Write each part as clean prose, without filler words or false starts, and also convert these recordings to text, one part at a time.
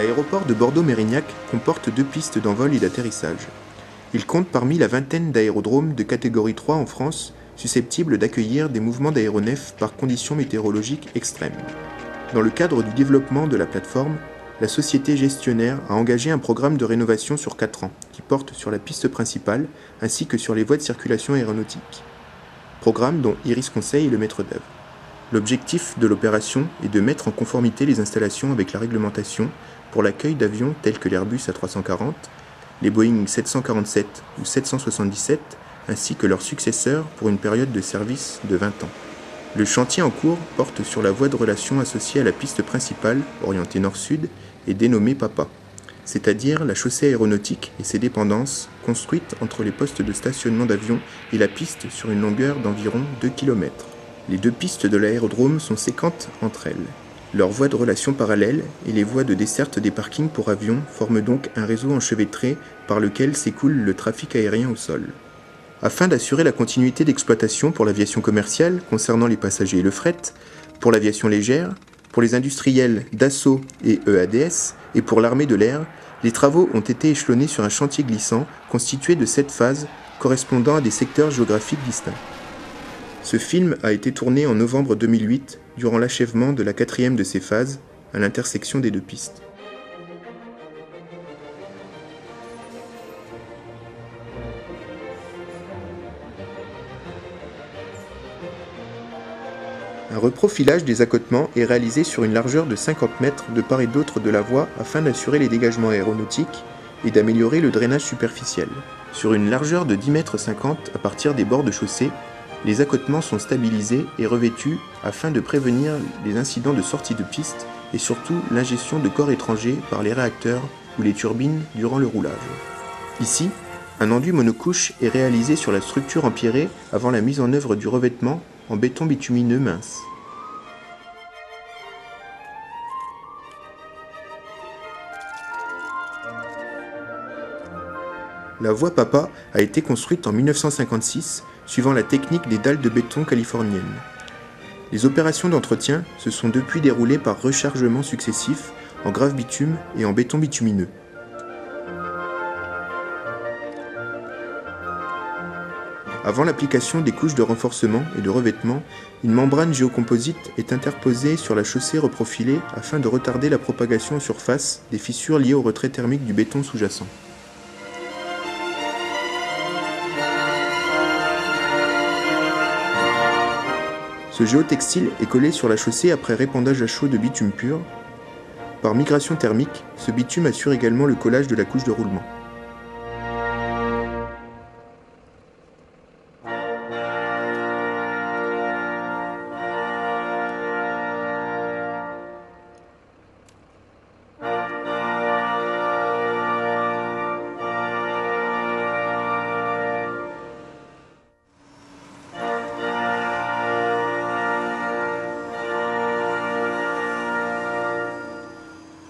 L'aéroport de Bordeaux-Mérignac comporte 2 pistes d'envol et d'atterrissage. Il compte parmi la vingtaine d'aérodromes de catégorie 3 en France, susceptibles d'accueillir des mouvements d'aéronefs par conditions météorologiques extrêmes. Dans le cadre du développement de la plateforme, la société gestionnaire a engagé un programme de rénovation sur 4 ans, qui porte sur la piste principale ainsi que sur les voies de circulation aéronautique. Programme dont Iris Conseil est le maître d'œuvre. L'objectif de l'opération est de mettre en conformité les installations avec la réglementation pour l'accueil d'avions tels que l'Airbus A340, les Boeing 747 ou 777, ainsi que leurs successeurs pour une période de service de 20 ans. Le chantier en cours porte sur la voie de relation associée à la piste principale, orientée nord-sud, et dénommée PAPA, c'est-à-dire la chaussée aéronautique et ses dépendances, construite entre les postes de stationnement d'avions et la piste sur une longueur d'environ 2 km. Les 2 pistes de l'aérodrome sont séquentes entre elles. Leurs voies de relation parallèles et les voies de desserte des parkings pour avions forment donc un réseau enchevêtré par lequel s'écoule le trafic aérien au sol. Afin d'assurer la continuité d'exploitation pour l'aviation commerciale concernant les passagers et le fret, pour l'aviation légère, pour les industriels Dassault et EADS et pour l'armée de l'air, les travaux ont été échelonnés sur un chantier glissant constitué de 7 phases correspondant à des secteurs géographiques distincts. Ce film a été tourné en novembre 2008 durant l'achèvement de la 4e de ces phases, à l'intersection des 2 pistes. Un reprofilage des accotements est réalisé sur une largeur de 50 mètres de part et d'autre de la voie afin d'assurer les dégagements aéronautiques et d'améliorer le drainage superficiel. Sur une largeur de 10,50 mètres à partir des bords de chaussée, les accotements sont stabilisés et revêtus afin de prévenir les incidents de sortie de piste et surtout l'ingestion de corps étrangers par les réacteurs ou les turbines durant le roulage. Ici, un enduit monocouche est réalisé sur la structure empierrée avant la mise en œuvre du revêtement en béton bitumineux mince. La voie PAPA a été construite en 1956 suivant la technique des dalles de béton californiennes. Les opérations d'entretien se sont depuis déroulées par rechargement successif en grave bitume et en béton bitumineux. Avant l'application des couches de renforcement et de revêtement, une membrane géocomposite est interposée sur la chaussée reprofilée afin de retarder la propagation en surface des fissures liées au retrait thermique du béton sous-jacent. Ce géotextile est collé sur la chaussée après répandage à chaud de bitume pur. Par migration thermique, ce bitume assure également le collage de la couche de roulement.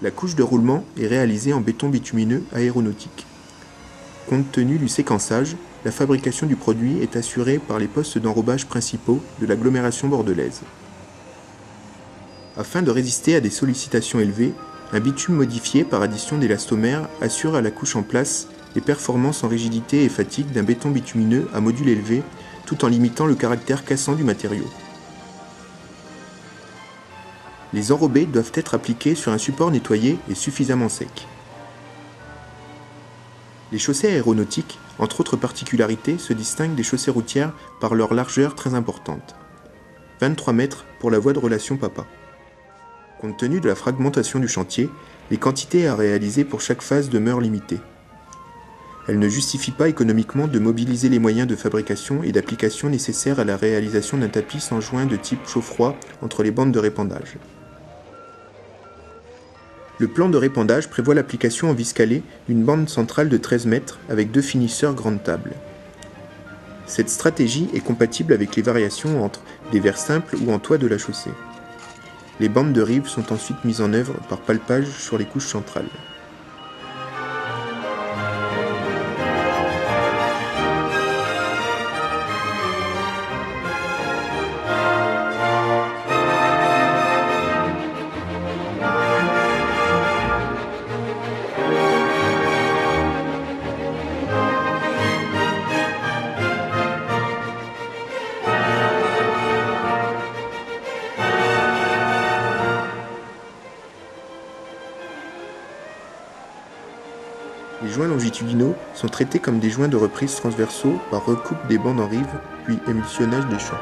La couche de roulement est réalisée en béton bitumineux aéronautique. Compte tenu du séquençage, la fabrication du produit est assurée par les postes d'enrobage principaux de l'agglomération bordelaise. Afin de résister à des sollicitations élevées, un bitume modifié par addition d'élastomères assure à la couche en place les performances en rigidité et fatigue d'un béton bitumineux à module élevé, tout en limitant le caractère cassant du matériau. Les enrobés doivent être appliqués sur un support nettoyé et suffisamment sec. Les chaussées aéronautiques, entre autres particularités, se distinguent des chaussées routières par leur largeur très importante. 23 mètres pour la voie de relation PAPA. Compte tenu de la fragmentation du chantier, les quantités à réaliser pour chaque phase demeurent limitées. Elles ne justifient pas économiquement de mobiliser les moyens de fabrication et d'application nécessaires à la réalisation d'un tapis sans joint de type chaud-froid entre les bandes de répandage. Le plan de répandage prévoit l'application en vis calée d'une bande centrale de 13 mètres avec 2 finisseurs grande table. Cette stratégie est compatible avec les variations entre des verres simples ou en toit de la chaussée. Les bandes de rive sont ensuite mises en œuvre par palpage sur les couches centrales. Les joints longitudinaux sont traités comme des joints de reprise transversaux par recoupe des bandes en rive, puis émulsionnage des champs.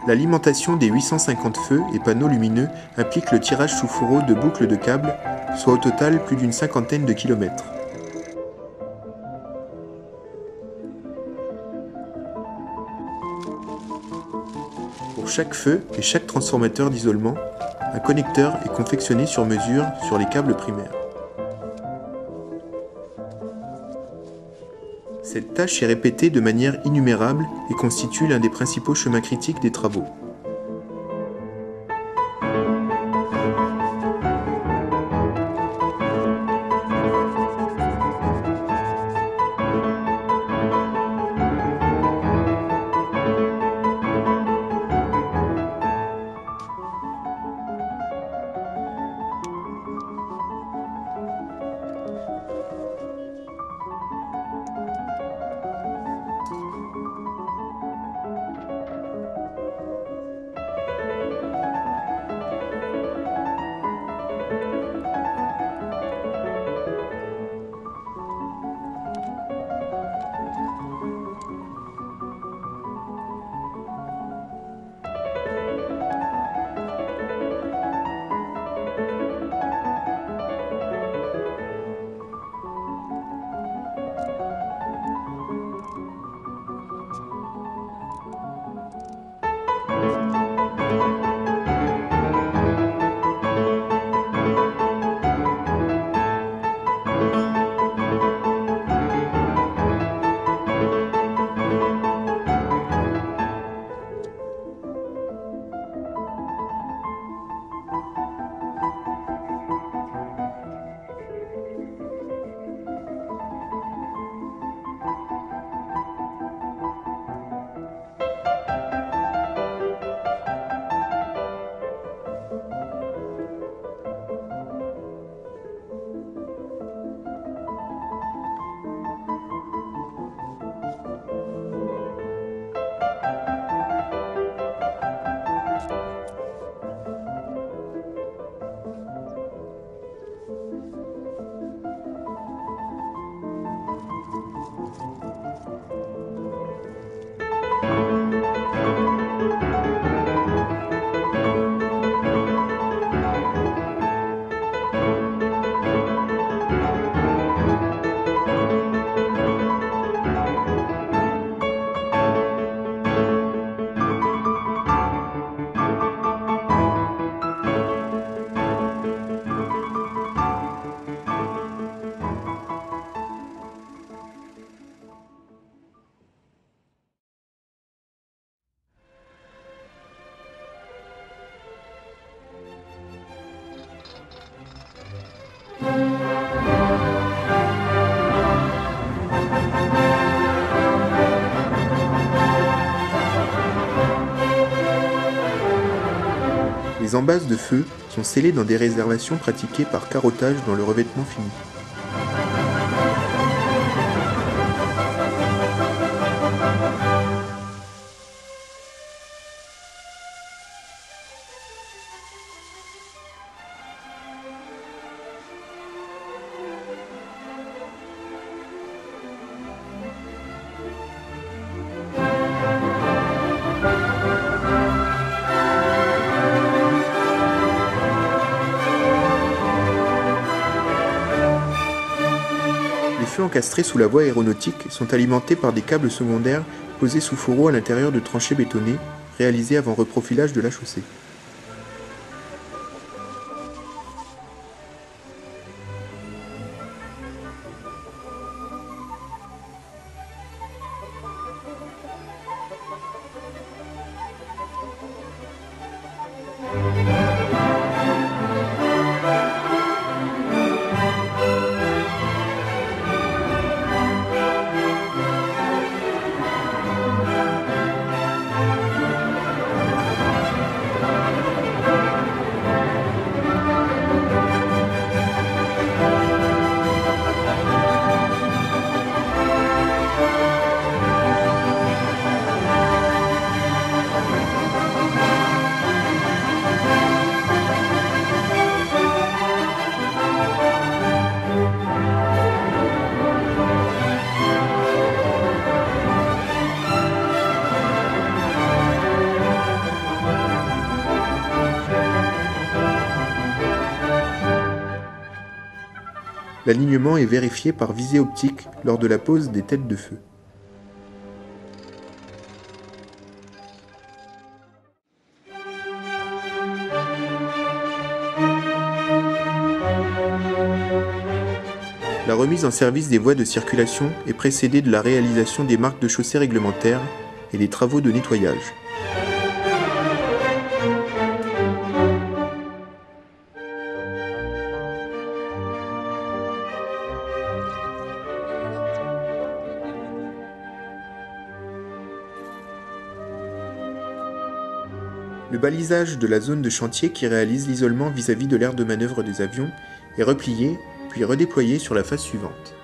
L'alimentation des 850 feux et panneaux lumineux implique le tirage sous fourreau de boucles de câbles, soit au total plus d'une cinquantaine de kilomètres. Pour chaque feu et chaque transformateur d'isolement, un connecteur est confectionné sur mesure sur les câbles primaires. Cette tâche est répétée de manière innumérable et constitue l'un des principaux chemins critiques des travaux. Les embases de feu sont scellées dans des réservations pratiquées par carottage dans le revêtement fini. encastrés sous la voie aéronautique sont alimentés par des câbles secondaires posés sous fourreau à l'intérieur de tranchées bétonnées, réalisées avant reprofilage de la chaussée. L'alignement est vérifié par visée optique lors de la pose des têtes de feu. La remise en service des voies de circulation est précédée de la réalisation des marques de chaussée réglementaires et des travaux de nettoyage. Le balisage de la zone de chantier qui réalise l'isolement vis-à-vis de l'aire de manœuvre des avions est replié, puis redéployé sur la phase suivante.